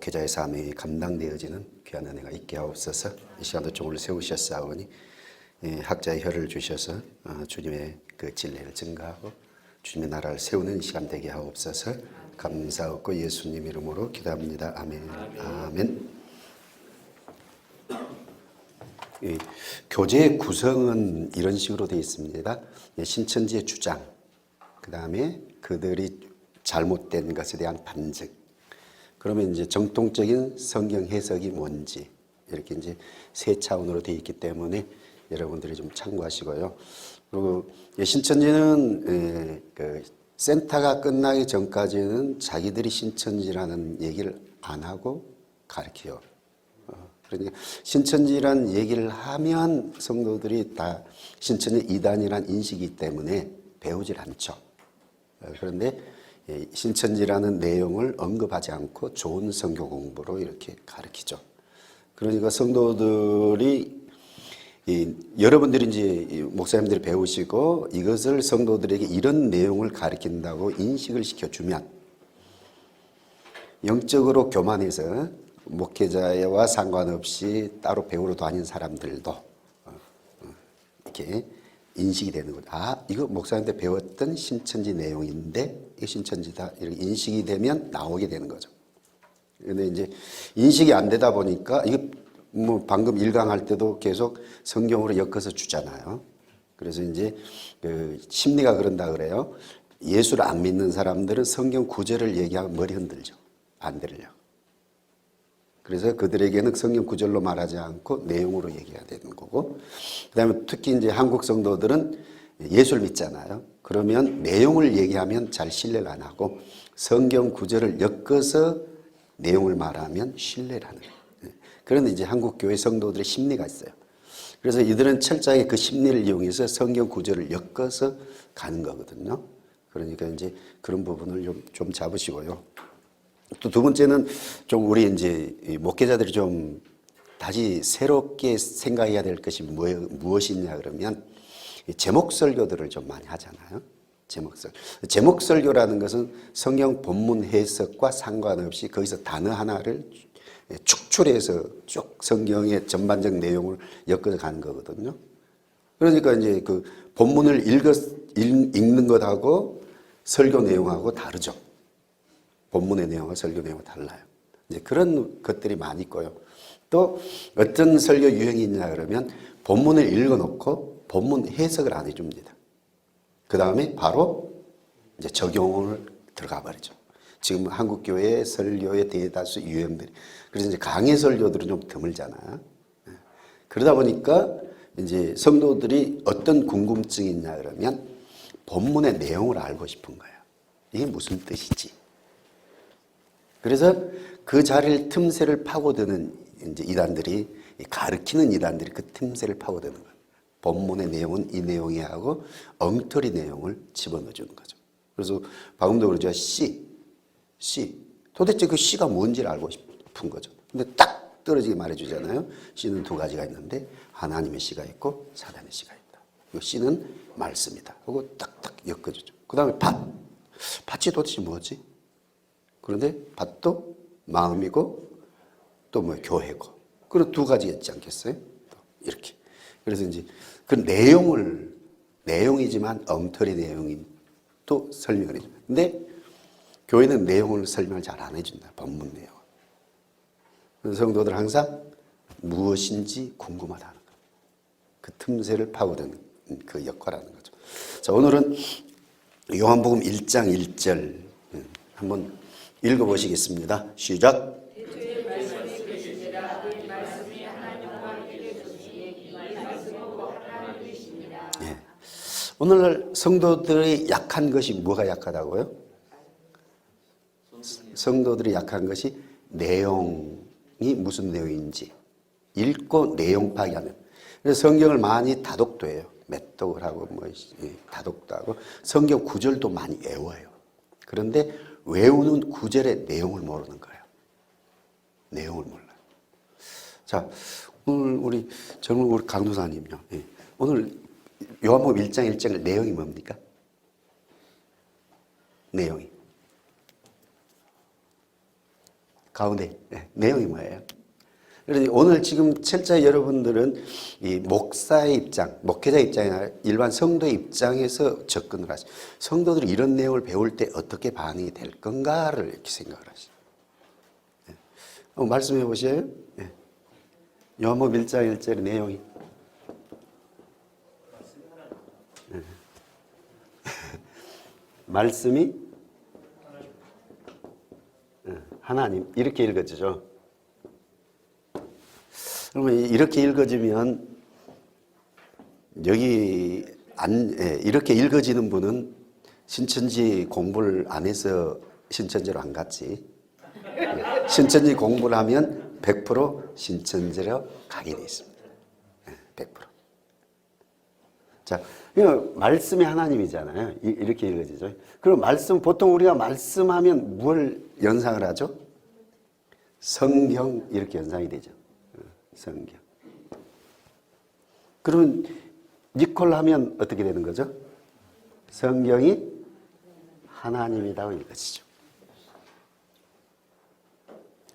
목회자의 삶이 감당되어지는 귀한 은혜가 있게 하옵소서. 이 시간도 종을 세우셨사오니 학자의 혀를 주셔서 주님의 그 진리를 증거하고 주님의 나라를 세우는 시간 되게 하옵소서. 감사하고 예수님 이름으로 기도합니다. 아멘. 아멘. 교제의 구성은 이런 식으로 되어 있습니다. 신천지의 주장, 그 다음에 그들이 잘못된 것에 대한 반증, 그러면 이제 정통적인 성경 해석이 뭔지, 이렇게 이제 세 차원으로 되어 있기 때문에 여러분들이 좀 참고하시고요. 그리고 신천지는 그 센터가 끝나기 전까지는 자기들이 신천지라는 얘기를 안 하고 가르쳐요. 그러니까 신천지란 얘기를 하면 성도들이 다 신천지 이단이란 인식이기 때문에 배우질 않죠. 그런데 신천지라는 내용을 언급하지 않고 좋은 선교 공부로 이렇게 가르치죠. 그러니까 성도들이 여러분들이 이제 목사님들이 배우시고 이것을 성도들에게 이런 내용을 가르친다고 인식을 시켜주면 영적으로 교만해서 목회자와 상관없이 따로 배우러 다니는 사람들도 이렇게 인식이 되는 거죠. 아, 이거 목사님한테 배웠던 신천지 내용인데 이게 신천지다 이렇게 인식이 되면 나오게 되는 거죠. 그런데 이제 인식이 안 되다 보니까 이거 뭐 방금 1강할 때도 계속 성경으로 엮어서 주잖아요. 그래서 이제 그 심리가 그런다 그래요. 예수를 안 믿는 사람들은 성경 구절을 얘기하면 머리 흔들죠. 안 들으려고. 그래서 그들에게는 성경 구절로 말하지 않고 내용으로 얘기해야 되는 거고, 그 다음에 특히 이제 한국 성도들은 예수를 믿잖아요. 그러면 내용을 얘기하면 잘 신뢰를 안 하고 성경 구절을 엮어서 내용을 말하면 신뢰를 하는 거예요. 그런데 이제 한국 교회 성도들의 심리가 있어요. 그래서 이들은 철저하게 그 심리를 이용해서 성경 구절을 엮어서 가는 거거든요. 그러니까 이제 그런 부분을 좀 잡으시고요. 또 두 번째는 좀 우리 이제 목회자들이 좀 다시 새롭게 생각해야 될 것이 무엇이냐 그러면 제목 설교들을 좀 많이 하잖아요. 제목 설교라는 것은 성경 본문 해석과 상관없이 거기서 단어 하나를 축출해서 쭉 성경의 전반적 내용을 엮어서 가는 거거든요. 그러니까 이제 그 본문을 읽는 것하고 설교 내용하고 다르죠. 본문의 내용과 설교 내용이 달라요. 이제 그런 것들이 많이 있고요. 또 어떤 설교 유형이 있냐 그러면 본문을 읽어놓고 본문 해석을 안 해줍니다. 그 다음에 바로 이제 적용을 들어가 버리죠. 지금 한국 교회의 설교의 대다수 유형들이. 그래서 이제 강의 설교들은 좀 드물잖아요. 그러다 보니까 이제 성도들이 어떤 궁금증이 있냐 그러면 본문의 내용을 알고 싶은 거예요. 이게 무슨 뜻이지? 그래서 그 자리를 틈새를 파고드는 이제 이단들이 가르치는 이단들이 그 틈새를 파고드는 거예요. 본문의 내용은 이 내용이 하고 엉터리 내용을 집어넣어 주는 거죠. 그래서 방금도 그러죠. 씨. 도대체 그 씨가 뭔지를 알고 싶은 거죠. 근데 딱 떨어지게 말해주잖아요. 씨는 두 가지가 있는데 하나님의 씨가 있고 사단의 씨가 있다. 이 씨는 말씀이다. 하고 딱딱 엮어주죠. 그 다음에 밭이 도대체 뭐지? 그런데 밭도 마음이고 또 뭐 교회고. 그런 두 가지 있지 않겠어요? 이렇게. 그래서 이제 그 내용이지만 엉터리 내용인 또 설명을 해줘요. 근데 교회는 내용을 설명을 잘 안 해준다. 본문 내용. 그래서 성도들 항상 무엇인지 궁금하다는 거예요. 그 틈새를 파고드는 그 역할하는 거죠. 자, 오늘은 요한복음 1장 1절 한번 읽어보시겠습니다. 시작. 예. 오늘날 성도들이 약한 것이 뭐가 약하다고요? 성도들이 약한 것이 내용이 무슨 내용인지 읽고 내용 파악하는. 그래서 성경을 많이 다독도 해요. 맷독을 하고 다독도 하고 성경 구절도 많이 외워요. 그런데 외우는 구절의 내용을 모르는 거예요. 내용을 몰라요. 자, 오늘 우리 젊은 우리 강도사님요. 오늘 요한복음 1장 1장 내용이 뭡니까? 내용이 가운데 내용이 뭐예요? 그래서 오늘 지금 철저히 여러분들은 이 목사의 입장, 목회자 입장이나 일반 성도의 입장에서 접근을 하시죠. 성도들이 이런 내용을 배울 때 어떻게 반응이 될 건가를 이렇게 생각을 하시죠. 말씀해 보세요. 요한복음 1장 1절의 내용이. 말씀이 하나님 이렇게 읽어지죠. 그러면 이렇게 읽어지면 여기 이렇게 읽어지는 분은 신천지 공부를 안 해서 신천지로 안 갔지. 신천지 공부를 하면 100% 신천지로 가게 돼 있습니다. 100%. 자, 말씀이 하나님이잖아요. 이렇게 읽어지죠. 그럼 말씀, 보통 우리가 말씀하면 뭘 연상을 하죠? 성경, 이렇게 연상이 되죠. 성경. 그러면 니콜 하면 어떻게 되는 거죠? 성경이 하나님이라고 읽어지죠.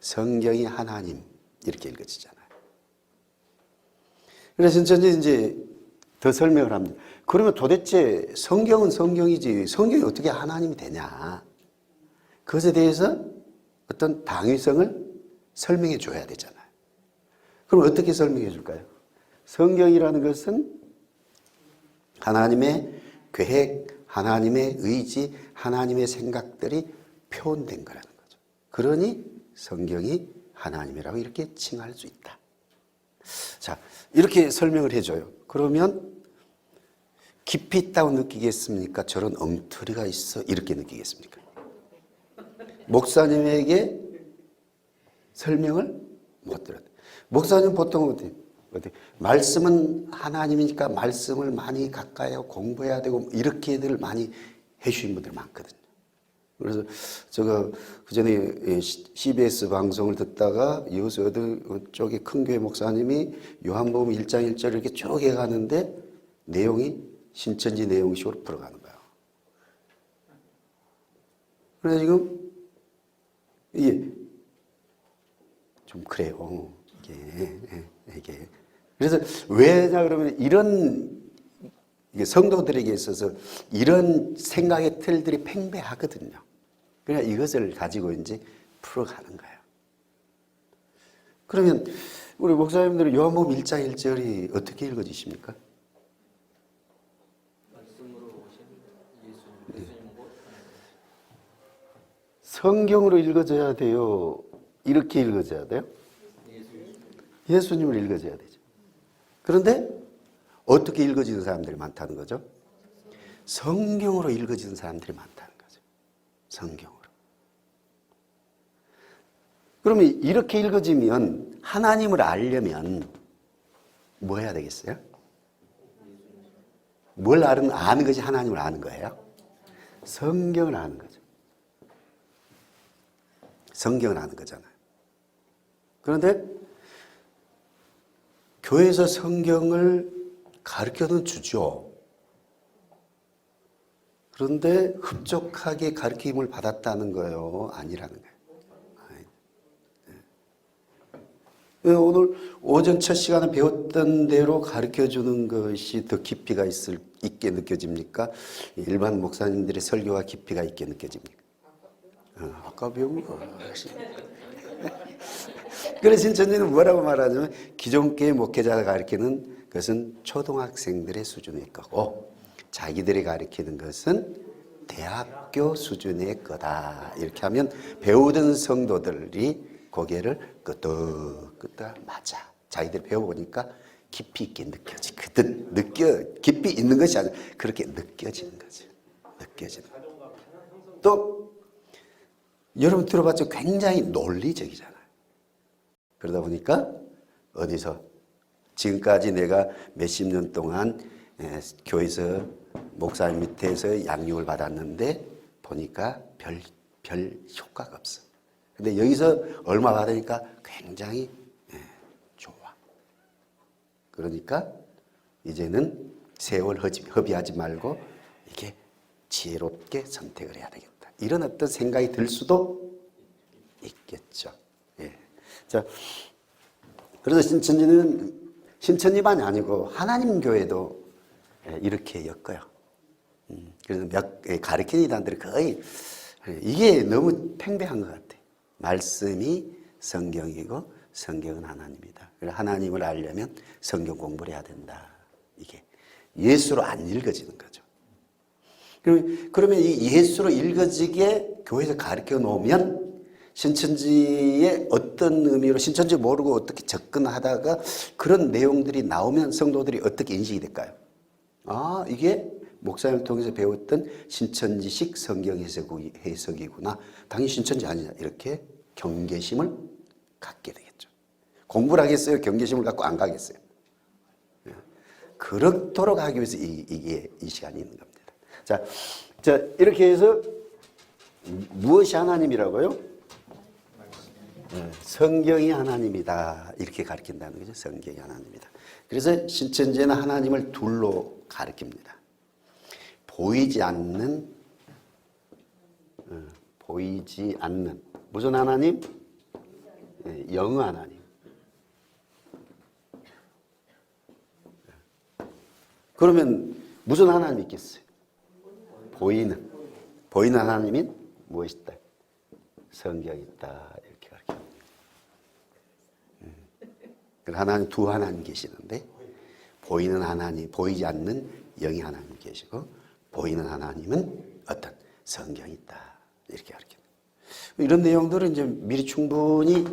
성경이 하나님, 이렇게 읽어지잖아요. 그래서 저는 이제 더 설명을 합니다. 그러면 도대체 성경은 성경이지 성경이 어떻게 하나님이 되냐? 그것에 대해서 어떤 당위성을 설명해 줘야 되잖아요. 그럼 어떻게 설명해 줄까요? 성경이라는 것은 하나님의 계획, 하나님의 의지, 하나님의 생각들이 표현된 거라는 거죠. 그러니 성경이 하나님이라고 이렇게 칭할 수 있다. 자, 이렇게 설명을 해줘요. 그러면 깊이 있다고 느끼겠습니까? 저런 엉터리가 있어 이렇게 느끼겠습니까? 목사님에게 설명을 못 들었다. 목사님 보통 어때? 말씀은 하나님이니까 말씀을 많이 가까이 하고 공부해야 되고 이렇게들 많이 해주신 분들 많거든요. 그래서 제가 그전에 CBS 방송을 듣다가 이웃 어느 쪽에 큰 교회 목사님이 요한복음 1장 1절 이렇게 쭉 해가는데 내용이 신천지 내용식으로 풀어가는 거예요. 그래서 지금 이게 좀 그래요. 이게 그래서 왜냐 그러면 이런 성도들에게 있어서 이런 생각의 틀들이 팽배하거든요. 그러니까 이것을 가지고 이제 풀어가는 거예요. 그러면 우리 목사님들은 요한복음 1장 1절이 어떻게 읽어지십니까? 성경으로 읽어져야 돼요? 이렇게 읽어져야 돼요? 예수님을 읽어줘야 되죠. 그런데 어떻게 읽어지는 사람들이 많다는 거죠? 성경으로 읽어지는 사람들이 많다는 거죠. 성경으로. 그러면 이렇게 읽어지면 하나님을 알려면 뭐 해야 되겠어요? 뭘 아는 것이 하나님을 아는 거예요? 성경을 아는 거죠. 성경을 아는 거잖아요. 그런데 교회에서 성경을 가르쳐는 주죠. 그런데 흡족하게 가르침을 받았다는 거예요? 아니라는 거예요. 오늘 오전 첫 시간에 배웠던 대로 가르쳐주는 것이 더 깊이가 있게 느껴집니까? 일반 목사님들의 설교가 깊이가 있게 느껴집니까? 아까 배운 거. 그래서 신천지는 뭐라고 말하냐면 기존교회 목회자가 가르치는 것은 초등학생들의 수준의 거고 자기들이 가르치는 것은 대학교 수준의 거다. 이렇게 하면 배우던 성도들이 고개를 끄덕끄덕 맞아. 자기들이 배워보니까 깊이 있게 느껴지거든. 깊이 있는 것이 아니라 그렇게 느껴지는 거죠. 느껴지는 거죠. 또 여러분 들어봤죠? 굉장히 논리적이잖아요. 그러다 보니까 어디서 지금까지 내가 몇십 년 동안 교회에서 목사님 밑에서 양육을 받았는데 보니까 별 효과가 없어. 근데 여기서 얼마 받으니까 굉장히 좋아. 그러니까 이제는 세월 허비하지 말고 이렇게 지혜롭게 선택을 해야 되겠다. 이런 어떤 생각이 들 수도 있겠죠. 자, 그래서 신천지만이 아니고 하나님 교회도 이렇게 엮어요. 그래서 가르치는 이단들이 거의 이게 너무 팽배한 것 같아. 말씀이 성경이고 성경은 하나님이다. 그래서 하나님을 알려면 성경 공부를 해야 된다. 이게 예수로 안 읽어지는 거죠. 그러면 이 예수로 읽어지게 교회에서 가르쳐 놓으면 신천지의 어떤 의미로 신천지 모르고 어떻게 접근하다가 그런 내용들이 나오면 성도들이 어떻게 인식이 될까요? 아, 이게 목사님을 통해서 배웠던 신천지식 성경 해석이구나. 당연히 신천지 아니냐. 이렇게 경계심을 갖게 되겠죠. 공부를 하겠어요? 경계심을 갖고 안 가겠어요? 그렇도록 하기 위해서 이게 이 시간이 있는 겁니다. 자, 이렇게 해서 무엇이 하나님이라고요? 성경이 하나님이다. 이렇게 가르친다는 거죠. 성경이 하나님이다. 그래서 신천지는 하나님을 둘로 가르칩니다. 보이지 않는 무슨 하나님? 영 하나님. 그러면 무슨 하나님이 있겠어요? 보이는 하나님이 무엇이 있다? 성경이 있다. 이렇게 가르칩니다. 하나님 두 하나님 계시는데 보이는 하나님, 보이지 않는 영이 하나님 계시고 보이는 하나님은 어떤 성경이 있다. 이렇게 가르칩니다. 이런 내용들은 이제 미리 충분히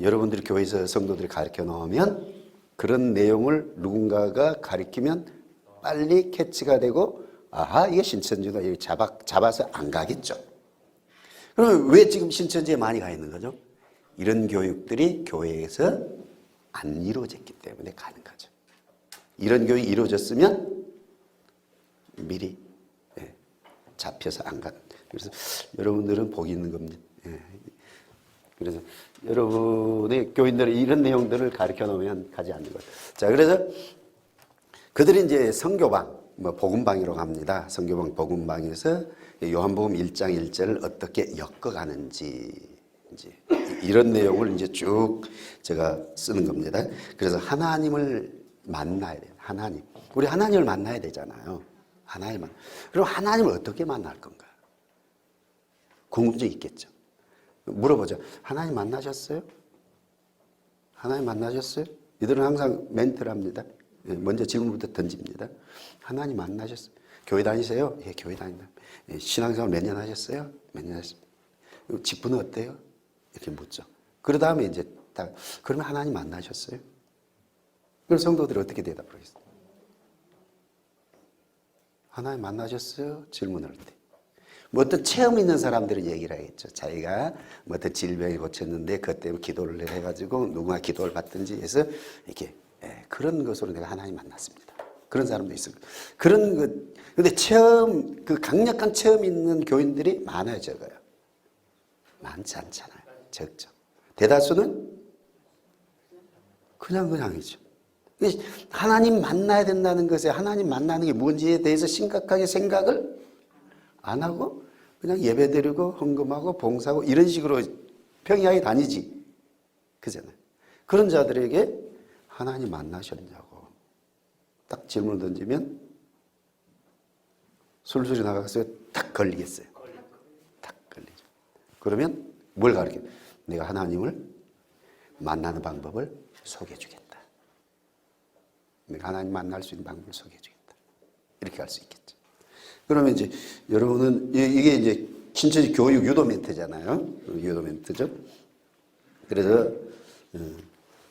여러분들이 교회에서 성도들이 가르쳐 놓으면 그런 내용을 누군가가 가르치면 빨리 캐치가 되고 아하, 이게 신천지다. 이렇게 잡아서 안 가겠죠. 그러면 왜 지금 신천지에 많이 가 있는 거죠? 이런 교육들이 교회에서 안 이루어졌기 때문에 가는 거죠. 이런 교육이 이루어졌으면 미리 잡혀서 안 가는. 그래서 여러분들은 복이 있는 겁니다. 그래서 여러분의 교인들은 이런 내용들을 가르쳐 놓으면 가지 않는 거예요. 자, 그래서 그들이 이제 선교방, 복음방이라고 합니다. 선교방, 복음방에서 요한복음 1장 1절을 어떻게 엮어가는지 이제 이런 내용을 이제 쭉 제가 쓰는 겁니다. 그래서 하나님을 만나야 돼요. 하나님. 우리 하나님을 만나야 되잖아요. 하나님을. 그럼 하나님을 어떻게 만날 건가? 궁금증이 있겠죠. 물어보죠. 하나님 만나셨어요? 하나님 만나셨어요? 이들은 항상 멘트를 합니다. 먼저 질문부터 던집니다. 하나님 만나셨어요? 교회 다니세요? 예, 교회 다닌다. 신앙생활 몇 년 하셨어요? 몇 년 하셨어요? 직분은 어때요? 이렇게 묻죠. 그 다음에 이제 그러면 하나님 만나셨어요? 그럼 성도들이 어떻게 대답을 하겠어요? 하나님 만나셨어요? 질문을 할 때. 뭐 어떤 체험 있는 사람들은 얘기를 하겠죠. 자기가 뭐 어떤 질병이 고쳤는데 그것 때문에 기도를 해가지고 누군가 기도를 받든지 해서 이렇게 그런 것으로 내가 하나님 만났습니다. 그런 사람도 있어요. 그런 것, 근데 체험, 그 강력한 체험 있는 교인들이 많아요, 적어요? 많지 않잖아요. 적죠. 대다수는 그냥이죠. 하나님 만나야 된다는 것에 하나님 만나는 게 뭔지에 대해서 심각하게 생각을 안 하고 그냥 예배드리고 헌금하고 봉사하고 이런 식으로 평이하게 다니지. 그잖아요. 그런 자들에게 하나님 만나셨냐고 딱 질문을 던지면 술술이 나가서 딱 걸리겠어요. 딱 걸리죠. 그러면 뭘 가르쳐? 내가 하나님을 만나는 방법을 소개해 주겠다. 내가 하나님 만날 수 있는 방법을 소개해 주겠다. 이렇게 할 수 있겠죠. 그러면 이제 여러분은 이게 이제 신천지 교육 유도 멘트잖아요. 유도 멘트죠. 그래서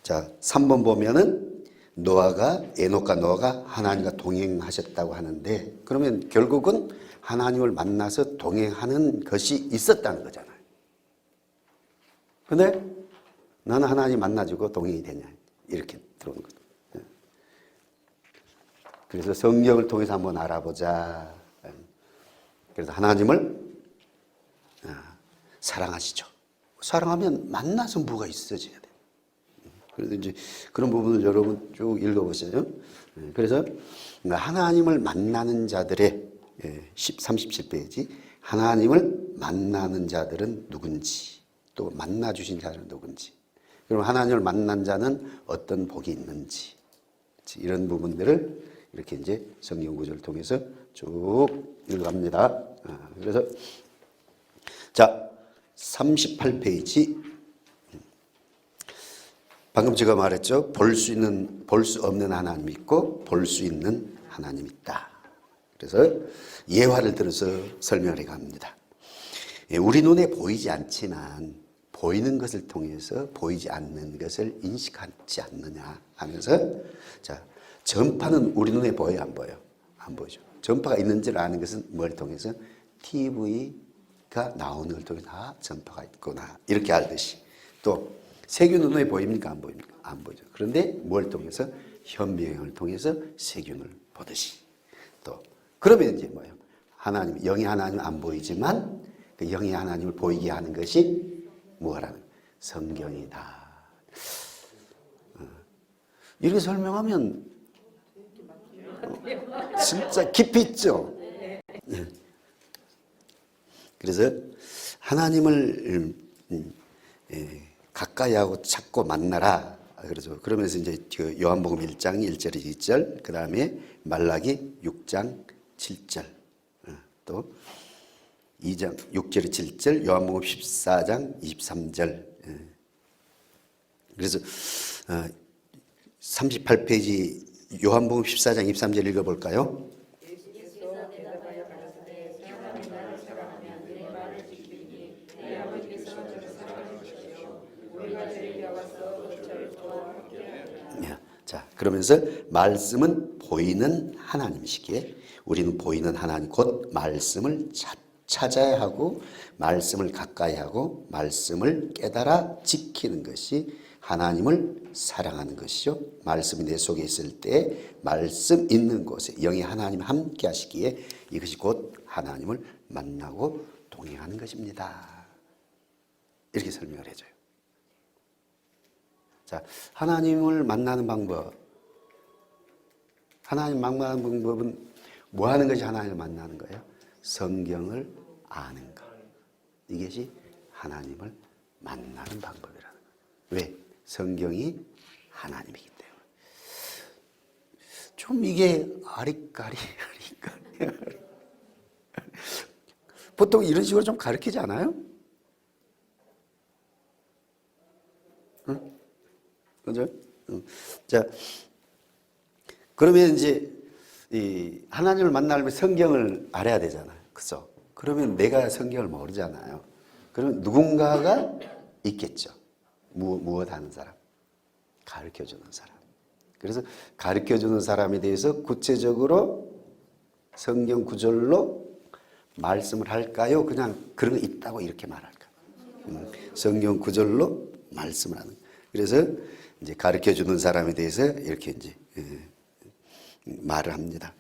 자 3번 보면은 에녹과 노아가 하나님과 동행하셨다고 하는데 그러면 결국은 하나님을 만나서 동행하는 것이 있었다는 거잖아요. 근데 나는 하나님 만나주고 동행이 되냐 이렇게 들어오는 거죠. 그래서 성경을 통해서 한번 알아보자. 그래서 하나님을 사랑하시죠. 사랑하면 만나서 뭐가 있어져야 돼. 그래서 이제 그런 부분을 여러분 쭉 읽어보세요. 그래서 하나님을 만나는 자들의 37페이지 하나님을 만나는 자들은 누군지 또 만나주신 자들은 누군지 그럼 하나님을 만난 자는 어떤 복이 있는지 이런 부분들을 이렇게 이제 성경 구절을 통해서 쭉 읽어갑니다. 그래서 자 38페이지 방금 제가 말했죠. 볼 수 없는 하나님 있고 볼 수 있는 하나님 있다. 그래서 예화를 들어서 설명을 해갑니다. 우리 눈에 보이지 않지만 보이는 것을 통해서 보이지 않는 것을 인식하지 않느냐 하면서 자 전파는 우리 눈에 보여요, 안 보여요? 안 보이죠. 전파가 있는지를 아는 것은 뭘 통해서 TV가 나오는 걸 통해서 전파가 있구나 이렇게 알듯이 또 세균 눈에 보입니까? 안 보입니까? 안 보이죠. 그런데 뭘 통해서? 현미경을 통해서 세균을 보듯이 또 그러면 이제 뭐예요? 하나님, 영의 하나님 안 보이지만 그 영의 하나님을 보이게 하는 것이 뭐라는? 성경이다. 이렇게 설명하면 진짜 깊이 있죠. 그래서 하나님을 가까이 하고 찾고 만나라. 그러죠. 그러면서 이제 요한복음 1장 1절 2절, 그 다음에 말라기 6장 7절, 또 2장 6절 7절, 요한복음 14장 23절. 그래서 38페이지 요한복음 14장 23절 읽어볼까요? 자, 그러면서 말씀은 보이는 하나님이시기에 우리는 보이는 하나님 곧 말씀을 찾아야 하고 말씀을 가까이 하고 말씀을 깨달아 지키는 것이 하나님을 사랑하는 것이죠. 말씀이 내 속에 있을 때 말씀 있는 곳에 영이 하나님 함께 하시기에 이것이 곧 하나님을 만나고 동행하는 것입니다. 이렇게 설명을 해줘요. 자, 하나님을 만나는 방법. 하나님 만나는 방법은 뭐 하는 것이 하나님을 만나는 거예요? 성경을 아는 것. 이것이 하나님을 만나는 방법이라는 거예요. 왜? 성경이 하나님이기 때문에. 좀 이게 아리까리. 보통 이런 식으로 좀 가르치지 않아요? 응? 그죠? 자, 그러면 이제 이 하나님을 만나려면 성경을 알아야 되잖아요. 그죠? 그러면 내가 성경을 모르잖아요. 그러면 누군가가 있겠죠. 무엇 하는 사람? 가르쳐 주는 사람. 그래서 가르쳐 주는 사람에 대해서 구체적으로 성경 구절로 말씀을 할까요? 그냥 그런 거 있다고 이렇게 말할까요? 성경 구절로 말씀을 하는. 그래서 이제 가르쳐 주는 사람에 대해서 이렇게 이제 말을 합니다.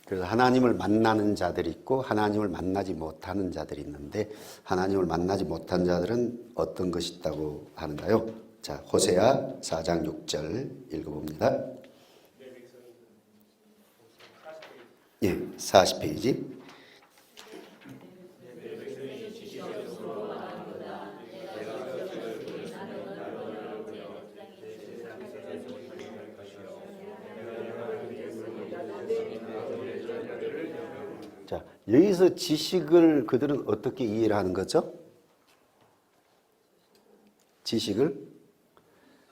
그래서 하나님을 만나는 자들이 있고 하나님을 만나지 못하는 자들이 있는데 하나님을 만나지 못한 자들은 어떤 것이 있다고 하는가요? 자, 호세아 4장 6절 읽어봅니다. 예, 40페이지. 자, 여기서 지식을 그들은 어떻게 이해를 하는 거죠? 지식을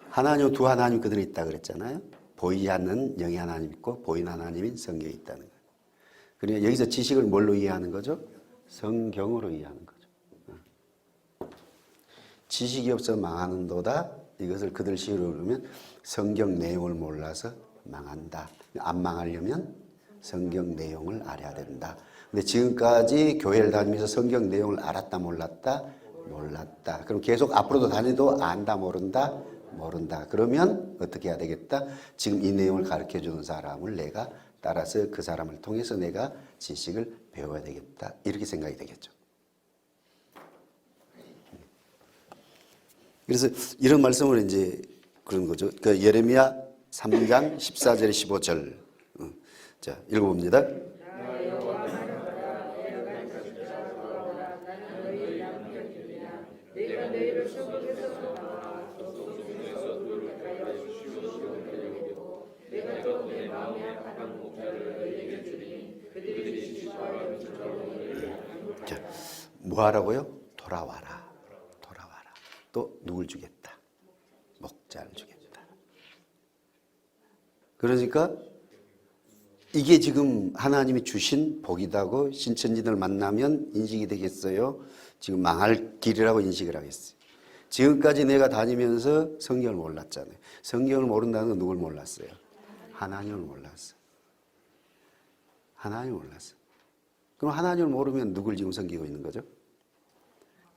하나님, 두 하나님 그들은 있다 그랬잖아요. 보이지 않는 영의 하나님 있고 보이는 하나님인 성경이 있다는 거예요. 그러니까 여기서 지식을 뭘로 이해하는 거죠? 성경으로 이해하는 거죠. 지식이 없어 망하는도다. 이것을 그들 식으로 그러면 성경 내용을 몰라서 망한다. 안 망하려면 성경 내용을 알아야 된다. 근데 지금까지 교회를 다니면서 성경 내용을 알았다 몰랐다? 몰랐다. 그럼 계속 앞으로도 다니도 안다 모른다? 모른다. 그러면 어떻게 해야 되겠다? 지금 이 내용을 가르쳐 주는 사람을 내가 따라서 그 사람을 통해서 내가 지식을 배워야 되겠다. 이렇게 생각이 되겠죠. 그래서 이런 말씀을 이제 그런 거죠. 그러니까 예레미야 3장 14절 15절. 자, 읽어봅니다. 자, 뭐 하라고요? 돌아와라. 돌아와라. 또 누굴 주겠다? 목자를 주겠다. 그러니까 이게 지금 하나님이 주신 복이다고 신천지들 만나면 인식이 되겠어요? 지금 망할 길이라고 인식을 하겠어요. 지금까지 내가 다니면서 성경을 몰랐잖아요. 성경을 모른다는 건 누굴 몰랐어요? 하나님을 몰랐어. 하나님을 몰랐어. 그럼 하나님을 모르면 누굴 지금 섬기고 있는 거죠?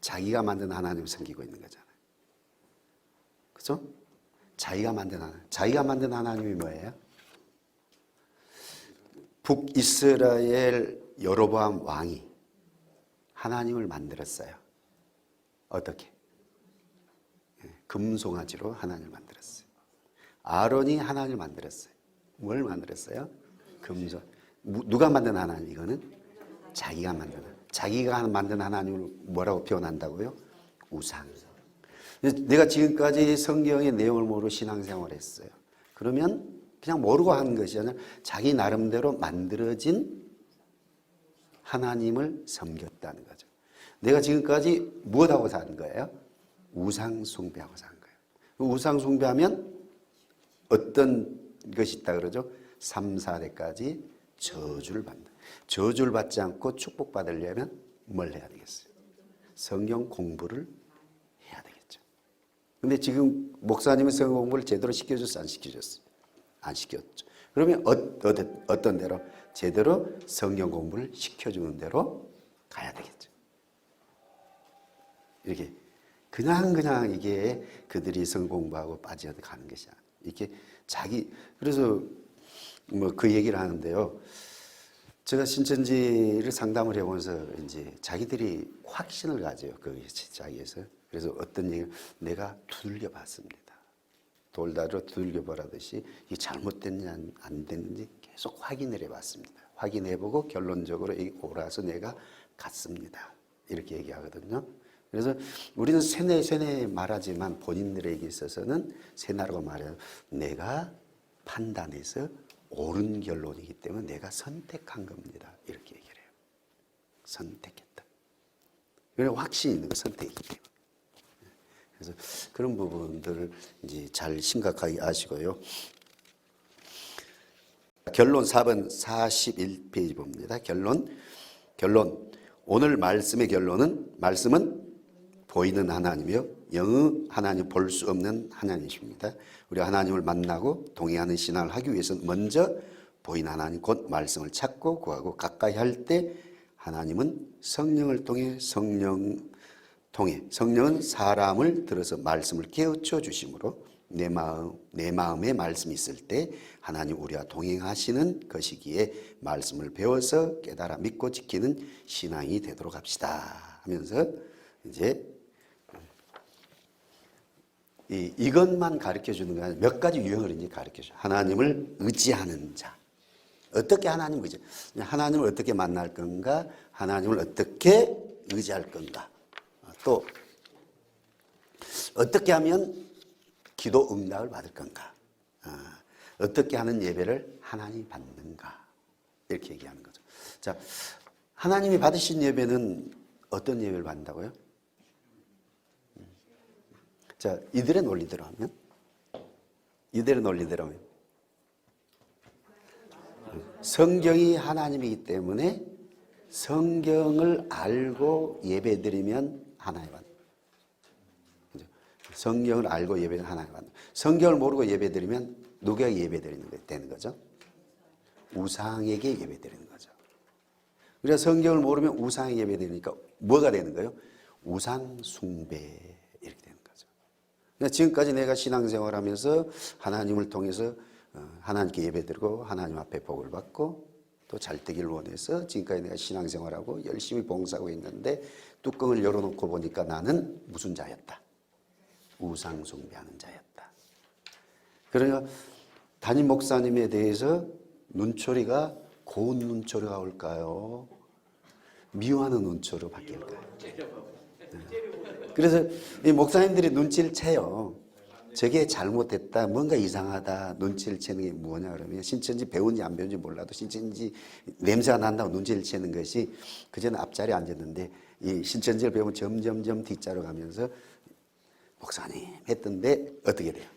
자기가 만든 하나님을 섬기고 있는 거잖아요. 그렇죠? 자기가 만든 하나님. 자기가 만든 하나님이 뭐예요? 북이스라엘 여로보암 왕이 하나님을 만들었어요. 어떻게? 금송아지로 하나님을 만들었어요. 아론이 하나님을 만들었어요. 뭘 만들었어요? 금송. 누가 만든 하나님 이거는? 자기가 만든 하나님. 자기가 만든 하나님을 뭐라고 표현한다고요? 우상. 내가 지금까지 성경의 내용을 모르고 신앙생활을 했어요. 그러면 그냥 모르고 하는 것이 아니라 자기 나름대로 만들어진 하나님을 섬겼다는 거죠. 내가 지금까지 무엇하고 산 거예요? 우상 숭배하고 산 거예요. 우상 숭배하면 어떤 것이 있다 그러죠? 3, 4대까지 저주를 받는다. 저주를 받지 않고 축복받으려면 뭘 해야 되겠어요? 성경 공부를 해야 되겠죠. 근데 지금 목사님은 성경 공부를 제대로 시켜줬어요? 안 시켜줬어요? 안 시켰죠. 그러면 어떤 대로? 제대로 성경 공부를 시켜주는 대로 가야 되겠죠. 이렇게 그냥 이게 그들이 성경 공부하고 빠져가는 것이 아니에요. 이렇게 그래서 뭐 그 얘기를 하는데요. 제가 신천지를 상담을 해보면서 이제 자기들이 확신을 가져요. 그 자기에서. 그래서 어떤 얘기를 내가 두들겨 봤습니다. 돌다리로 두들겨 보라듯이 이게 잘못됐는지 안 됐는지 계속 확인을 해봤습니다. 확인해보고 결론적으로 옳아서 내가 갔습니다. 이렇게 얘기하거든요. 그래서 우리는 세뇌 말하지만 본인들에게 있어서는 세뇌라고 말해요. 내가 판단해서 옳은 결론이기 때문에 내가 선택한 겁니다. 이렇게 얘기를 해요. 선택했다. 그래서 확신이 있는 거 선택이기 때문에. 그래서 그런 부분들을 이제 잘 심각하게 아시고요. 결론 4번 41페이지 봅니다. 결론. 오늘 말씀의 말씀은 보이는 하나님이요. 영의 하나님 볼 수 없는 하나님이십니다. 우리가 하나님을 만나고 동의하는 신앙을 하기 위해서는 먼저 보이는 하나님 곧 말씀을 찾고 구하고 가까이 할 때 하나님은 성령을 통해 성령은 사람을 들어서 말씀을 깨우쳐 주심으로 내 마음에 말씀이 있을 때 하나님 우리와 동행하시는 것이기에 말씀을 배워서 깨달아 믿고 지키는 신앙이 되도록 합시다 하면서 이제 이것만 가르쳐 주는 게 아니라 몇 가지 유형을 이제 가르쳐 줘요. 하나님을 의지하는 자. 어떻게 하나님을 의지? 하나님을 어떻게 만날 건가? 하나님을 어떻게 의지할 건가? 또 어떻게 하면 기도 응답을 받을 건가? 어떻게 하는 예배를 하나님이 받는가? 이렇게 얘기하는 거죠. 자, 하나님이 받으신 예배는 어떤 예배를 받는다고요? 자, 이들의 논리대로 하면 성경이 하나님이기 때문에 성경을 알고 예배드리면 하나님 받는. 성경을 알고 예배는 하나님 받는. 성경을 모르고 예배드리면 누구에게 예배드리는 게 되는 거죠? 우상에게 예배드리는 거죠. 그래서 성경을 모르면 우상에 예배드리니까 뭐가 되는 거예요? 우상 숭배 이렇게 되는 거죠. 그러니까 지금까지 내가 신앙생활하면서 하나님을 통해서 하나님께 예배드리고 하나님 앞에 복을 받고 또 잘되기를 원해서 지금까지 내가 신앙생활하고 열심히 봉사하고 있는데 뚜껑을 열어놓고 보니까 나는 무슨 자였다? 우상 숭배하는 자였다. 그러니까 담임 목사님에 대해서 눈초리가 고운 눈초리가 올까요? 미워하는 눈초리로 바뀔까요? 그래서 이 목사님들이 눈치를 채요. 저게 잘못됐다, 뭔가 이상하다, 눈치를 채는 게 뭐냐 그러면 신천지 배운지 안 배운지 몰라도 신천지 냄새가 난다고 눈치를 채는 것이 그전에 앞자리에 앉았는데 이 신천지를 배우면 점점점 뒷자로 가면서 목사님 했던데 어떻게 돼요?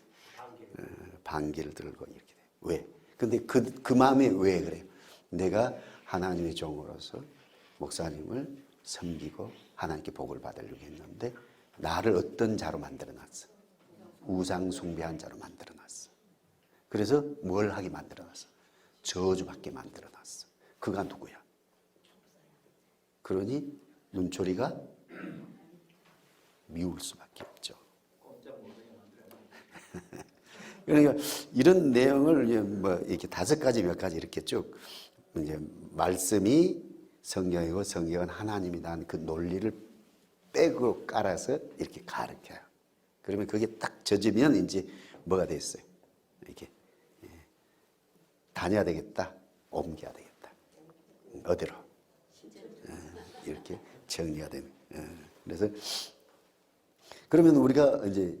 반기를 들고 이렇게 돼요. 왜? 근데 그 마음이 왜 그래요? 내가 하나님의 종으로서 목사님을 섬기고 하나님께 복을 받으려고 했는데 나를 어떤 자로 만들어놨어? 우상 숭배한 자로 만들어놨어. 그래서 뭘 하게 만들어놨어? 저주받게 만들어놨어. 그가 누구야? 그러니 눈초리가 미울 수밖에 없죠. 그러니까 이런 내용을 뭐 이렇게 5가지 몇 가지 이렇게 쭉 이제 말씀이 성경이고 성경은 하나님이라는 그 논리를 빼고 깔아서 이렇게 가르쳐요. 그러면 그게 딱 젖으면 이제 뭐가 됐어요? 이렇게 다녀야 되겠다, 옮겨야 되겠다. 어디로? 이렇게 정리가 되는. 그래서 그러면 우리가 이제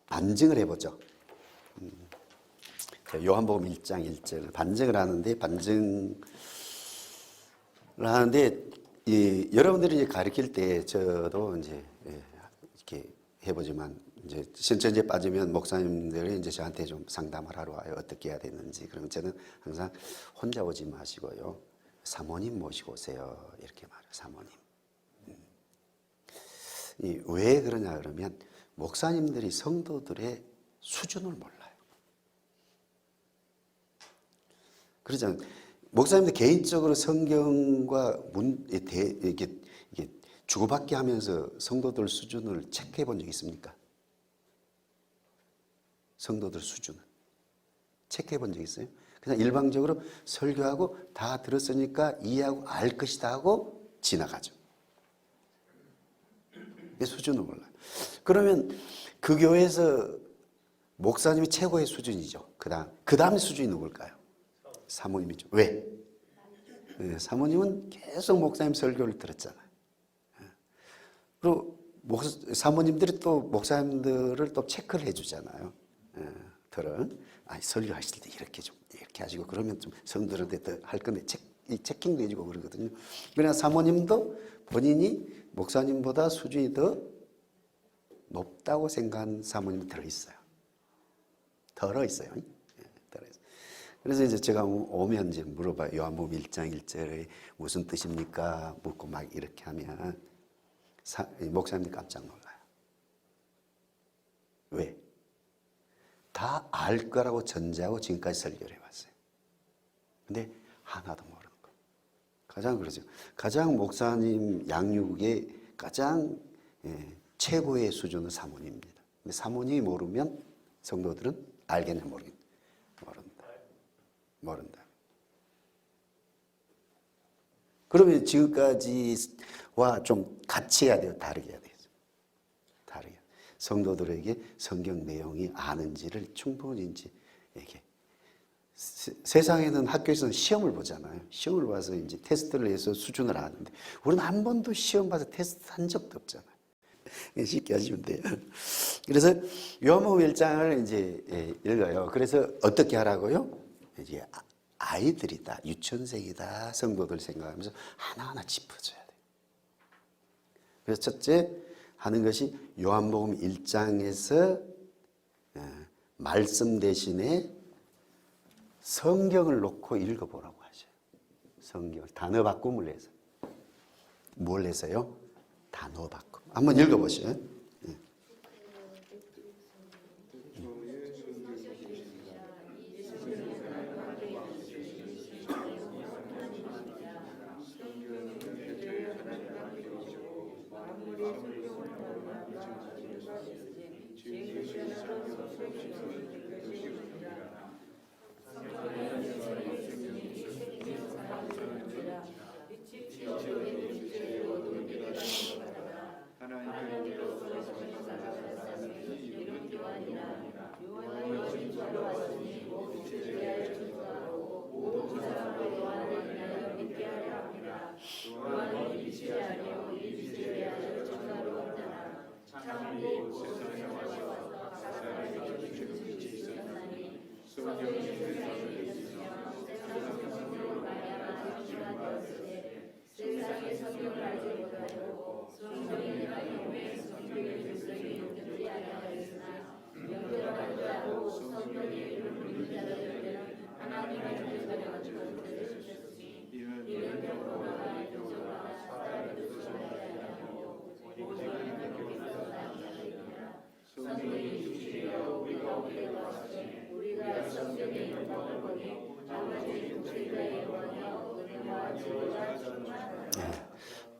반증을 해보죠. 요한복음 1장 1절 반증을 하는데 여러분들이 이제 가르칠 때 저도 이제 이렇게 해보지만 이제 신천지에 빠지면 목사님들이 이제 저한테 좀 상담을 하러 와요. 어떻게 해야 되는지. 그러면 저는 항상 혼자 오지 마시고요. 사모님 모시고 오세요. 이렇게 말해요. 사모님. 왜 그러냐 그러면 목사님들이 성도들의 수준을 몰라요. 그러잖아요. 목사님들 개인적으로 성경과 이게 주고받게 하면서 성도들 수준을 체크해 본 적 있습니까? 성도들 수준을 체크해 본 적 있어요? 그냥 일방적으로 설교하고 다 들었으니까 이해하고 알 것이다 하고 지나가죠. 이 수준을 몰라요. 그러면 그 교회에서 목사님이 최고의 수준이죠. 그 다음에 수준이 누굴까요? 사모님이죠. 왜? 사모님은 계속 목사님 설교를 들었잖아요. 그리고 사모님들이 또 목사님들을 또 체크를 해주잖아요. 설교하실 때 이렇게 하시고 그러면 좀 성도들한테 더 할 건데 체킹도 해주고 그러거든요. 그러나 사모님도 본인이 목사님보다 수준이 더 높다고 생각하는 사모님이 들어있어요. 들어있어요. 그래서 이제 제가 오면 이제 물어봐요. 요한복음 1장 1절에 무슨 뜻입니까? 묻고 막 이렇게 하면 목사님들 깜짝 놀라요. 왜? 다 알 거라고 전제하고 지금까지 설교를 해왔어요. 근데 하나도 모르는 거예요. 가장 그러죠. 가장 목사님 양육의 가장 최고의 수준은 사모님입니다. 근데 사모님이 모르면 성도들은 알겠냐 모르겠냐. 모른다. 그러면 지금까지와 좀 같이 해야 돼요? 다르게 해야 돼요? 다르게. 성도들에게 성경 내용이 아는지를 충분히 이제 이렇게. 세상에는 학교에서는 시험을 보잖아요. 시험을 봐서 이제 테스트를 해서 수준을 아는데 우리는 한 번도 시험 봐서 테스트 한 적도 없잖아요. 쉽게 하시면 돼요. 그래서 요한복음 1장을 이제 읽어요. 그래서 어떻게 하라고요? 이제 아이들이다, 유치원생이다, 성도들 생각하면서 하나하나 짚어줘야 돼요. 그래서 첫째 하는 것이 요한복음 1장에서 말씀 대신에 성경을 놓고 읽어보라고 하셔요. 성경 단어 바꿈을 해서. 뭘 해서요? 단어 바꿈. 한번 읽어보시죠.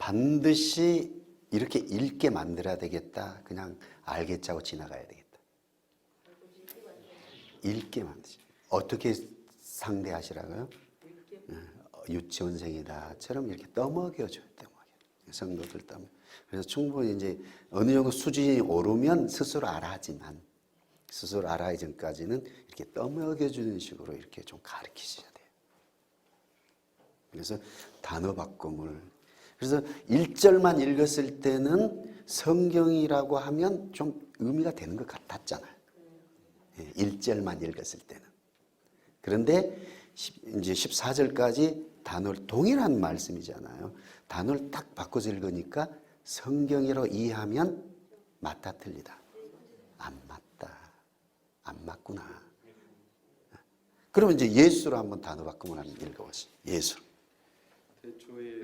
반드시 이렇게 읽게 만들어야 되겠다. 그냥 알겠지 하고 지나가야 되겠다. 읽게 만드시. 어떻게 상대하시라고요? 유치원생이다처럼 이렇게 떠먹여줘요. 성도들 떠먹여. 그래서 충분히 이제 어느 정도 수준이 오르면 스스로 알아하지만 스스로 알아야 전까지는 이렇게 떠먹여주는 식으로 이렇게 좀 가르치셔야 돼요. 그래서 단어 바꿈을. 그래서 1절만 읽었을 때는 성경이라고 하면 좀 의미가 되는 것 같았잖아요. 1절만 읽었을 때는. 그런데 이제 14절까지 단어를 동일한 말씀이잖아요. 단어를 딱 바꿔서 읽으니까 성경으로 이해하면 맞다 틀리다. 안 맞다. 안 맞구나. 그러면 이제 예수로 한번 단어 바꾸면 한번 읽어보세요. 예수. 태초에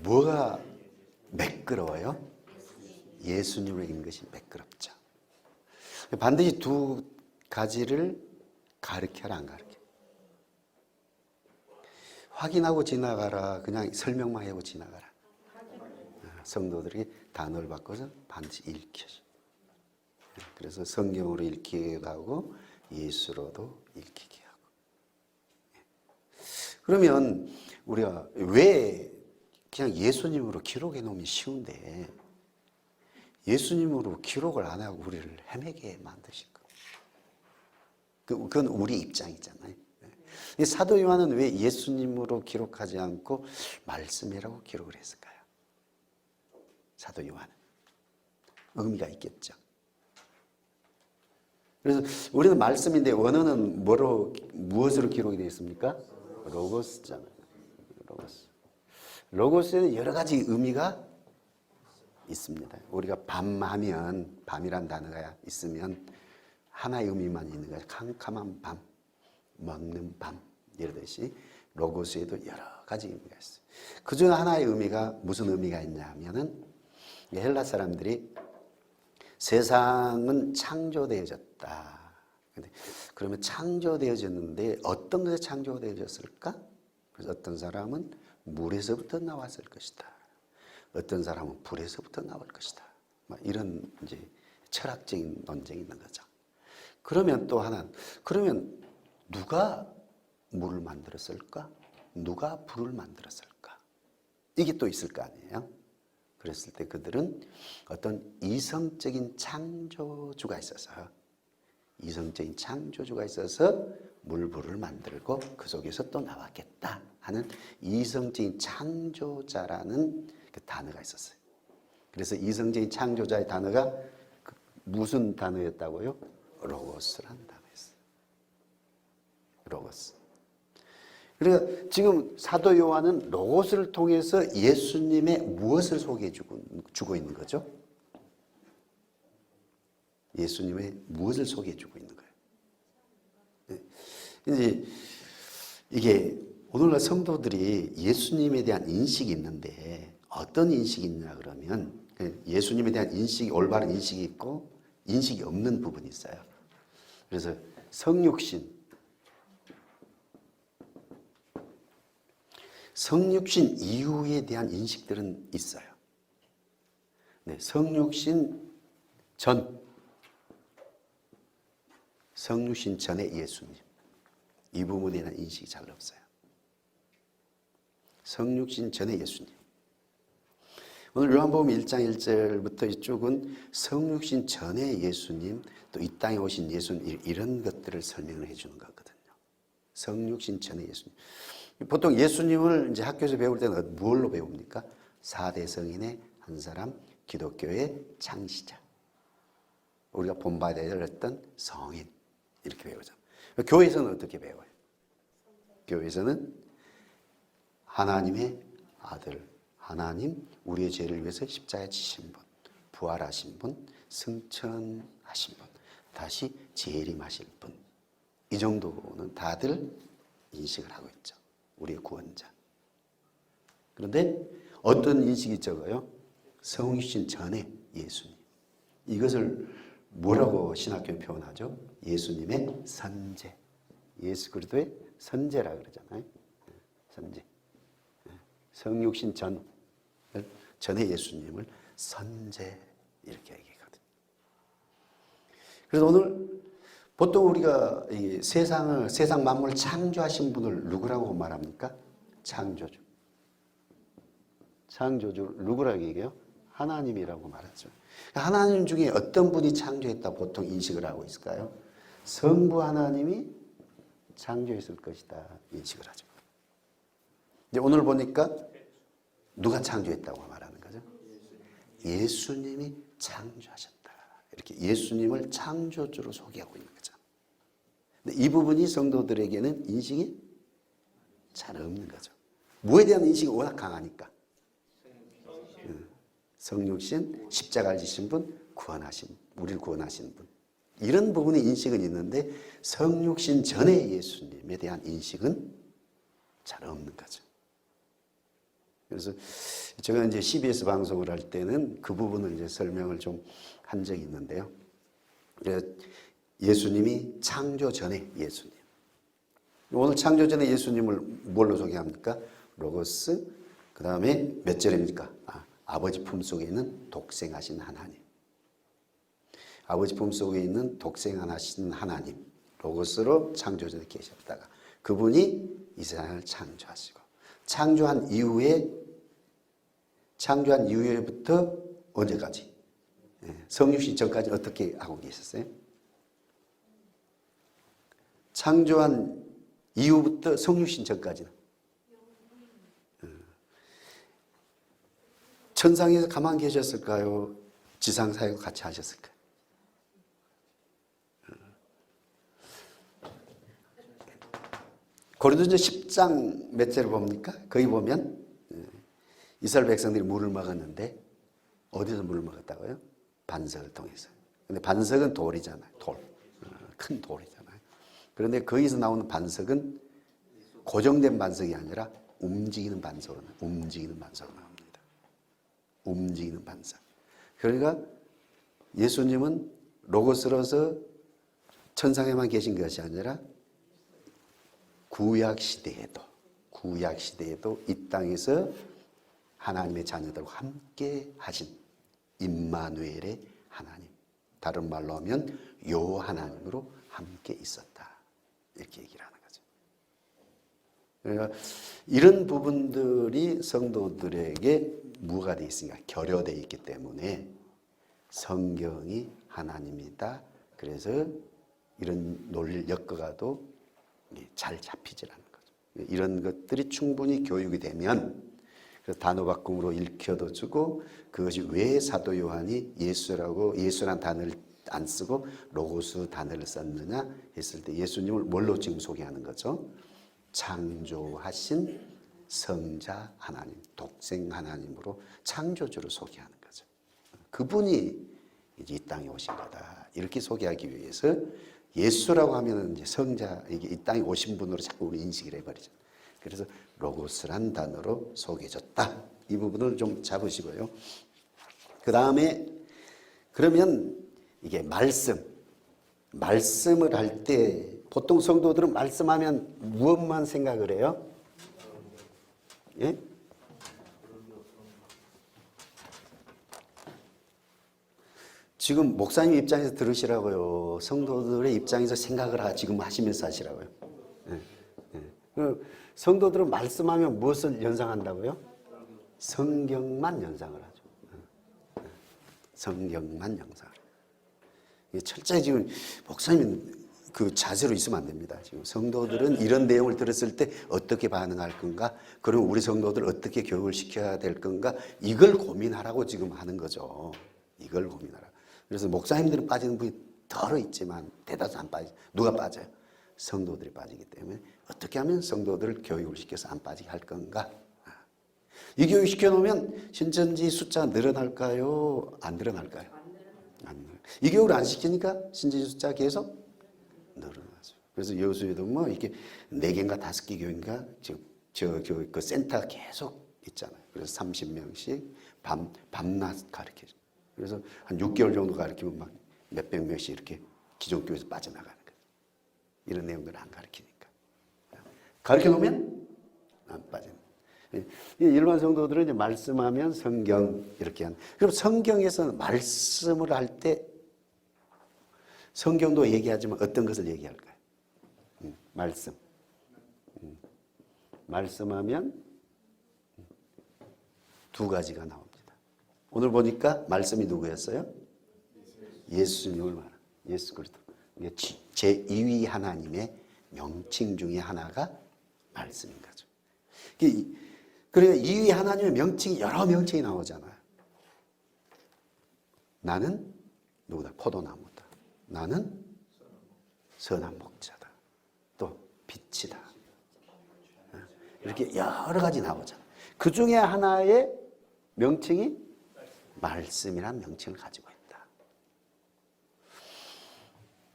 뭐가 매끄러워요? 예수님을 읽는 것이 매끄럽죠. 반드시 두 가지를 가르쳐라, 안 가르쳐? 확인하고 지나가라, 그냥 설명만 하고 지나가라. 성도들에게 단어를 바꿔서 반드시 읽혀줘. 그래서 성경으로 읽히기도 하고 예수로도 읽히게 하고. 그러면 우리가 왜 그냥 예수님으로 기록해 놓으면 쉬운데 예수님으로 기록을 안 하고 우리를 헤매게 만드신 거. 그건 우리 입장이잖아요. 사도 요한은 왜 예수님으로 기록하지 않고 말씀이라고 기록을 했을까요? 사도 요한은 의미가 있겠죠. 그래서 우리는 말씀인데 원어는 무엇으로 기록이 되어 있습니까? 로고스잖아요. 로고스. 로고스에는 여러 가지 의미가 있습니다. 우리가 밤하면, 밤이란 단어가 있으면 하나의 의미만 있는 거예요. 캄캄한 밤, 먹는 밤 이러듯이 로고스에도 여러 가지 의미가 있어요. 그중 하나의 의미가 무슨 의미가 있냐 하면은 헬라 사람들이 세상은 창조되어졌다. 그러면 창조되어졌는데 어떤 것에 창조되어졌을까? 그래서 어떤 사람은 물에서부터 나왔을 것이다. 어떤 사람은 불에서부터 나올 것이다. 이런 이제 철학적인 논쟁이 있는 거죠. 그러면 또 하나, 그러면 누가 물을 만들었을까? 누가 불을 만들었을까? 이게 또 있을 거 아니에요? 그랬을 때 그들은 어떤 이성적인 창조주가 있어서 물, 불을 만들고 그 속에서 또 나왔겠다 하는 이성적인 창조자라는 그 단어가 있었어요. 그래서 이성적인 창조자의 단어가 무슨 단어였다고요? 로고스라는 단어였어요. 로고스. 그러니까 지금 사도 요한은 로고스를 통해서 예수님의 무엇을 소개해주고 있는 거죠? 예수님의 무엇을 소개해주고 있는 거예요? 이제 이게 오늘날 성도들이 예수님에 대한 인식이 있는데 어떤 인식이 있냐 그러면 예수님에 대한 인식이, 올바른 인식이 있고 인식이 없는 부분이 있어요. 그래서 성육신 이후에 대한 인식들은 있어요. 네, 성육신 전의 예수님, 이 부분에 대한 인식이 잘 없어요. 성육신 전의 예수님. 오늘 요한복음 1장 1절부터 이쪽은 성육신 전의 예수님, 또 이 땅에 오신 예수님, 이런 것들을 설명을 해주는 거거든요. 성육신 전의 예수님. 보통 예수님을 이제 학교에서 배울 때는 무엇로 배웁니까? 4대 성인의 한 사람, 기독교의 창시자. 우리가 본받아야 될 어떤 성인, 이렇게 배우죠. 교회에서는 어떻게 배워요? 교회에서는 하나님의 아들, 하나님, 우리의 죄를 위해서 십자가에 지신 분, 부활하신 분, 승천하신 분, 다시 재림하실 분, 이 정도는 다들 인식을 하고 있죠. 우리의 구원자. 그런데 어떤 인식이 적어요? 성육신 전에 예수님. 이것을 뭐라고 신학교는 표현하죠? 예수님의 선제. 예수 그리스도의 선제라 그러잖아요. 선제. 성육신 전에 예수님을 선제 이렇게 얘기하거든요. 그래서 오늘 보통 우리가 이 세상 만물을 창조하신 분을 누구라고 말합니까? 창조주. 창조주 누구라고 얘기해요? 하나님이라고 말하죠. 하나님 중에 어떤 분이 창조했다 보통 인식을 하고 있을까요? 성부 하나님이 창조했을 것이다 인식을 하죠. 이제 오늘 보니까 누가 창조했다고 말하는 거죠? 예수님이 창조하셨다. 이렇게 예수님을 창조주로 소개하고 있는 거죠. 근데 이 부분이 성도들에게는 인식이 잘 없는 거죠. 뭐에 대한 인식이 워낙 강하니까. 성육신, 십자가를 지신 분, 우리를 구원하신 분. 이런 부분의 인식은 있는데 성육신 전의 예수님에 대한 인식은 잘 없는 거죠. 그래서 제가 이제 CBS 방송을 할 때는 그 부분을 이제 설명을 좀 한 적이 있는데요. 예수님이 창조 전의 예수님. 오늘 창조 전의 예수님을 뭘로 소개합니까? 로고스, 그 다음에 몇 절입니까? 아버지 품속에 있는 독생하신 하나님. 아버지 품속에 있는 독생하신 하나님. 로고스로 창조 전에 계셨다가 그분이 이 세상을 창조하시고 창조한 이후에부터 언제까지? 성육신 전까지 어떻게 하고 계셨어요? 창조한 이후부터 성육신 전까지는 천상에서 가만 계셨을까요? 지상 사역을 같이 하셨을까요? 고린도전서 10장 몇 절을 봅니까? 거기 보면 이스라엘 백성들이 물을 먹었는데 어디서 물을 먹었다고요? 반석을 통해서. 근데 반석은 돌이잖아요. 큰 돌이잖아요. 그런데 거기서 나오는 반석은 고정된 반석이 아니라 움직이는 반석으로 나옵니다. 움직이는 반석. 그러니까 예수님은 로고스로서 천상에만 계신 것이 아니라 구약 시대에도 이 땅에서 하나님의 자녀들과 함께 하신 임마누엘의 하나님, 다른 말로 하면 요 하나님으로 함께 있었다 이렇게 얘기를 하는 거죠. 그러니까 이런 부분들이 성도들에게 뭐가 되어 있으니까 결여되어 있기 때문에 성경이 하나님이다. 그래서 이런 논리를 엮어가도 잘 잡히질 않는 거죠. 이런 것들이 충분히 교육이 되면 그래서 단어 바꿈으로 읽혀도 주고 그것이 왜 사도 요한이 예수란 단어를 안 쓰고 로고스 단어를 썼느냐 했을 때 예수님을 뭘로 지금 소개하는 거죠? 창조하신 성자 하나님, 독생 하나님으로 창조주를 소개하는 거죠. 그분이 이제 이 땅에 오신 거다. 이렇게 소개하기 위해서 예수라고 하면은 이제 성자, 이게 이 땅에 오신 분으로 자꾸 우리 인식을 해버리죠. 그래서 로고스란 단어로 소개해줬다. 이 부분을 좀 잡으시고요. 그 다음에 그러면 이게 말씀을 할 때 보통 성도들은 말씀하면 무엇만 생각을 해요? 예? 지금 목사님 입장에서 들으시라고요. 성도들의 입장에서 생각을 지금 하시면서 하시라고요. 예, 예. 성도들은 말씀하면 무엇을 연상한다고요? 성경만 연상을 하죠. 성경만 연상을. 철저히 지금 목사님 그 자세로 있으면 안 됩니다. 지금 성도들은 이런 내용을 들었을 때 어떻게 반응할 건가? 그럼 우리 성도들 어떻게 교육을 시켜야 될 건가? 이걸 고민하라고 지금 하는 거죠. 이걸 고민하라. 그래서 목사님들은 빠지는 분이 덜어 있지만 대다수 안 빠지. 누가 빠져요? 성도들이 빠지기 때문에 어떻게 하면 성도들을 교육을 시켜서 안 빠지게 할 건가? 이 교육 시켜놓으면 신천지 숫자 늘어날까요? 안 늘어날까요? 안 늘어나요. 이 교육을 안 시키니까 신천지 숫자 계속 늘어나죠. 그래서 여수에도 뭐 이렇게 4개인가 5개 교회인가 그 센터 계속 있잖아요. 그래서 30명씩 밤낮 가르쳐줘. 그래서 한 6개월 정도 가르치면 막 몇백 명씩 이렇게 기존 교회에서 빠져나가는 거예요. 이런 내용들을 안 가르치니까. 가르쳐 놓으면 안 빠지는. 일반 성도들은 이제 말씀하면 성경 이렇게 하는. 그럼 성경에서는 말씀을 할 때 성경도 얘기하지만 어떤 것을 얘기할까요? 말씀. 말씀하면 2가지가 나옵니다. 오늘 보니까 말씀이 누구였어요? 예수님을 말하는 예수 그리스도. 제2위 하나님의 명칭 중에 하나가 말씀인 거죠. 그러니까 2위 하나님의 명칭이 여러 명칭이 나오잖아요. 나는 누구다? 포도나무다. 나는 선한 목자다. 또 빛이다. 이렇게 여러 가지 나오잖아요. 그 중에 하나의 명칭이 말씀이라는 명칭을 가지고 있다.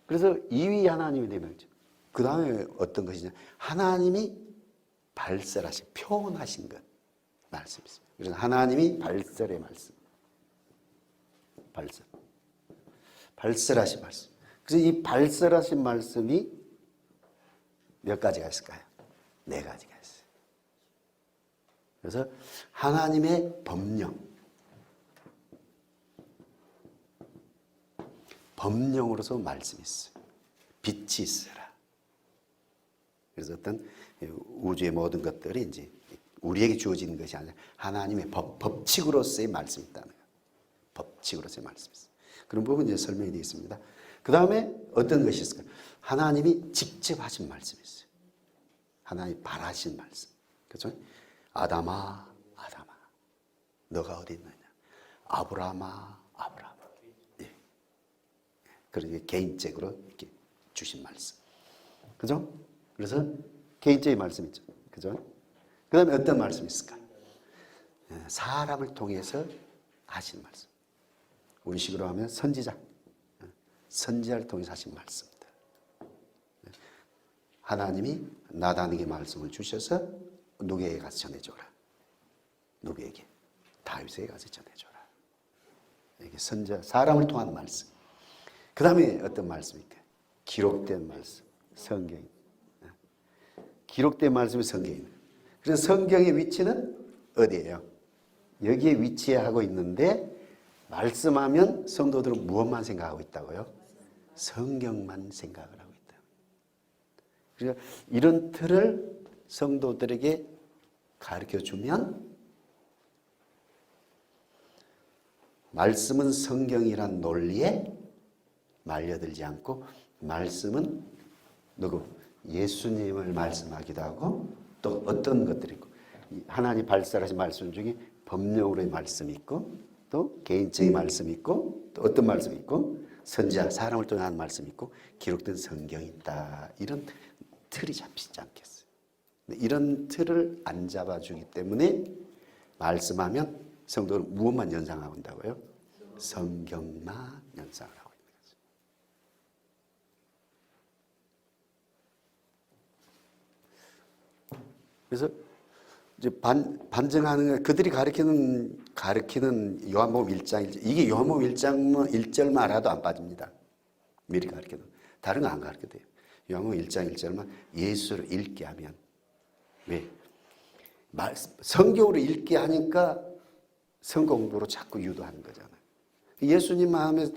그래서 2위 하나님이 되면 그 다음에 어떤 것이냐? 하나님이 발설하신, 표현하신 것. 말씀이 있습니다. 그래서 하나님이 발설의 말씀. 발설하신 말씀. 그래서 이 발설하신 말씀이 몇 가지가 있을까요? 4가지가 있어요. 그래서 하나님의 법령으로서 말씀이 있어요. 빛이 있어라. 그래서 어떤 우주의 모든 것들이 이제 우리에게 주어지는 것이 아니라 하나님의 법칙으로서의 말씀이 있다는 거예요. 법칙으로서의 말씀이 있어요. 그런 부분 이제 설명이 되어 있습니다. 그 다음에 어떤 것이 있을까요? 하나님이 직접 하신 말씀이 있어요. 하나님이 바라신 말씀. 그렇죠? 아담아, 너가 어디 있느냐? 아브라함아. 예. 그러니까 개인적으로 이렇게 주신 말씀. 그죠? 그래서 개인적인 말씀 있죠. 그죠? 그 다음에 어떤 말씀이 있을까? 사람을 통해서 하신 말씀. 우리 식으로 하면 선지자를 통해서 하신 말씀입니다. 하나님이 나단에게 말씀을 주셔서 누구에게 가서 전해줘라. 누구에게? 다윗에게 가서 전해줘라. 이게 선지자, 사람을 통한 말씀. 그 다음에 어떤 말씀입니까? 기록된 말씀, 성경. 기록된 말씀이 성경입니다. 그래서 성경의 위치는 어디예요? 여기에 위치하고 있는데 말씀하면 성도들은 무엇만 생각하고 있다고요? 성경만 생각을 하고 있다. 그래서 이런 틀을 성도들에게 가르쳐주면 말씀은 성경이란 논리에 말려들지 않고 말씀은 누구? 예수님을 말씀하기도 하고 또 어떤 것들이 있고 하나님 발설하신 말씀 중에 법령으로의 말씀이 있고 또 개인적인 말씀이 있고 또 어떤 말씀이 있고 선지자 사람을 통한 말씀이 있고 기록된 성경이 있다. 이런 틀이 잡히지 않겠어요. 이런 틀을 안 잡아주기 때문에 말씀하면 성도는 무엇만 연상하고 있다고요? 성경만 연상을 하고 있는 거죠. 그래서 이제 반증하는 거 그들이 가르치는 요한복음 1장 1절 이게 요한복음 1절만 알아도 안 빠집니다. 미리 가르쳐도 다른 거 안 가르쳐도 돼요. 요한복음 1장 1절만 예수를 읽게 하면 왜? 성경으로 읽게 하니까 성공부로 자꾸 유도하는 거잖아요. 예수님만 하면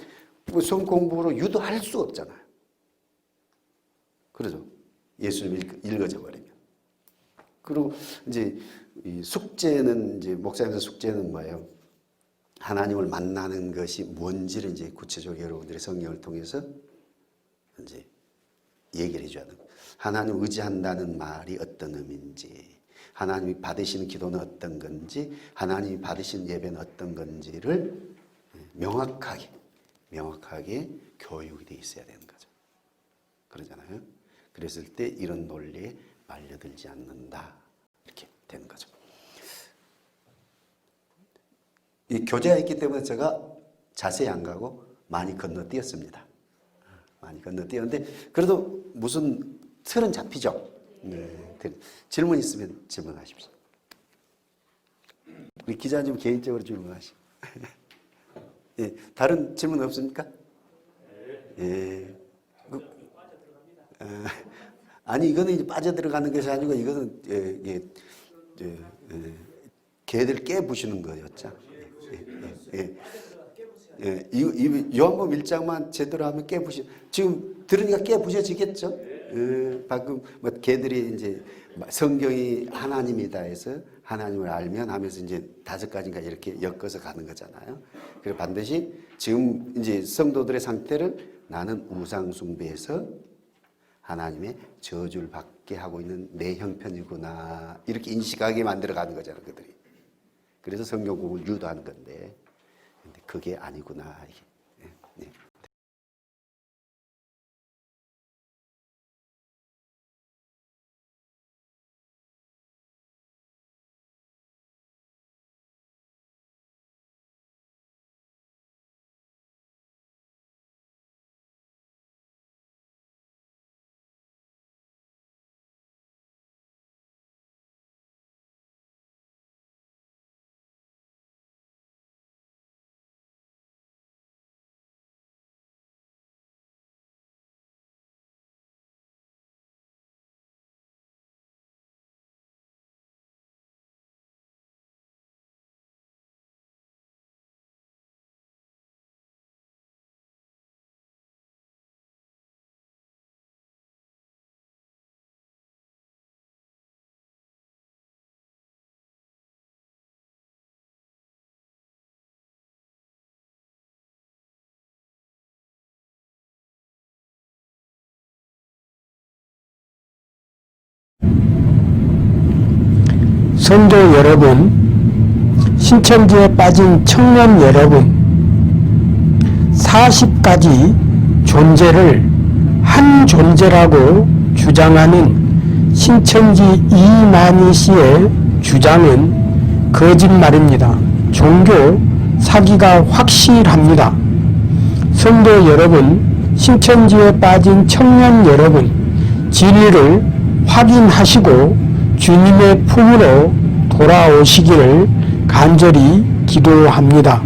성공부로 유도할 수 없잖아요. 그러죠. 예수님 읽어져 버리면. 그리고 이제 이 숙제는 이제 목사님들 숙제는 뭐예요? 하나님을 만나는 것이 뭔지를 이제 구체적으로 여러분들의 성경을 통해서 이제 얘기를 해줘야 돼요. 하나님 의지한다는 말이 어떤 의미인지, 하나님이 받으시는 기도는 어떤 건지, 하나님이 받으시는 예배는 어떤 건지를 명확하게 교육이 돼 있어야 되는 거죠. 그러잖아요. 그랬을 때 이런 논리에 말려들지 않는다. 이렇게 되는 거죠. 이 교재가 있기 때문에 제가 자세히 안 가고 많이 건너뛰었습니다. 많이 건너뛰었는데 그래도 무슨 틀은 잡히죠. 네. 질문 있으면 질문하십시오. 우리 기자님 개인적으로 질문하시죠. 예, 다른 질문 없습니까? 예. 아니 이거는 이제 빠져들어가는 것이 아니고 이거는 개들 깨부시는 거였죠. 이 요한복음 1장만 제대로 하면 깨부시. 지금 들으니까 깨부셔지겠죠. 방금 뭐 개들이 이제 성경이 하나님이다 해서 하나님을 알면 하면서 이제 5가지인가 이렇게 엮어서 가는 거잖아요. 그래서 반드시 지금 이제 성도들의 상태를 나는 우상 숭배에서 하나님의 저주를 받게 하고 있는 내 형편이구나 이렇게 인식하게 만들어가는 거잖아요. 그들이. 그래서 성경 공부를 유도하는 건데 근데 그게 아니구나. 이게. 네. 성도 여러분, 신천지에 빠진 청년 여러분, 40가지 존재를 한 존재라고 주장하는 신천지 이만희 씨의 주장은 거짓말입니다. 종교 사기가 확실합니다. 성도 여러분, 신천지에 빠진 청년 여러분, 진리를 확인하시고 주님의 품으로 돌아오시기를 간절히 기도합니다.